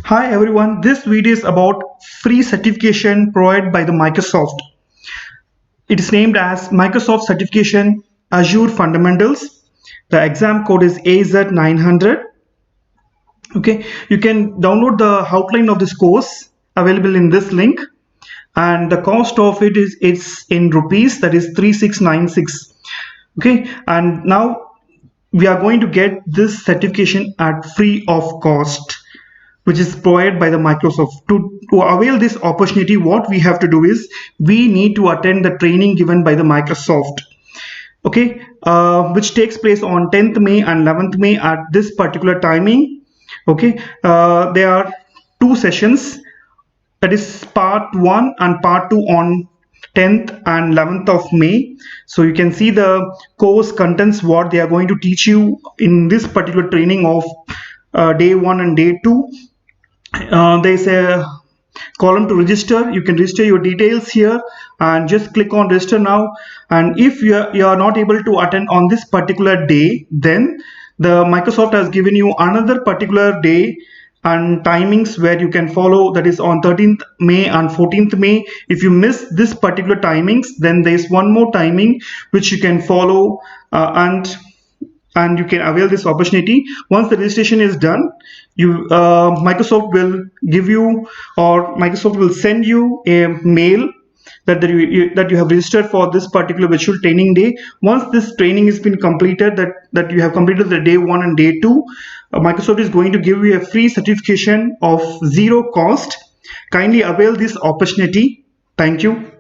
Hi everyone, this video is about free certification provided by the Microsoft. It is named as Microsoft Certification Azure Fundamentals. The exam code is AZ900. Okay, you can download the outline of this course available in this link, and the cost of it is it's in rupees, that is 3696. Okay, and now we are going to get this certification at free of cost, which is provided by the Microsoft. To avail this opportunity, what we have to do is we need to attend the training given by the Microsoft, okay, which takes place on 10th May and 11th May at this particular timing. Okay, there are two sessions, that is part 1 and part 2 on 10th and 11th of May. So you can see the course contents, what they are going to teach you in this particular training of day 1 and day 2. There's a column to register. You can register your details here and just click on register now. And if you are not able to attend on this particular day, then the Microsoft has given you another particular day and timings where you can follow, that is on 13th May and 14th May. If you miss this particular timings, then there is one more timing which you can follow, and you can avail this opportunity. Once the registration is done, Microsoft will give you, or Microsoft will send you a mail that you have registered for this particular virtual training day. Once this training has been completed, that you have completed the day 1 and day 2, Microsoft is going to give you a free certification of zero cost. Kindly avail this opportunity. Thank you.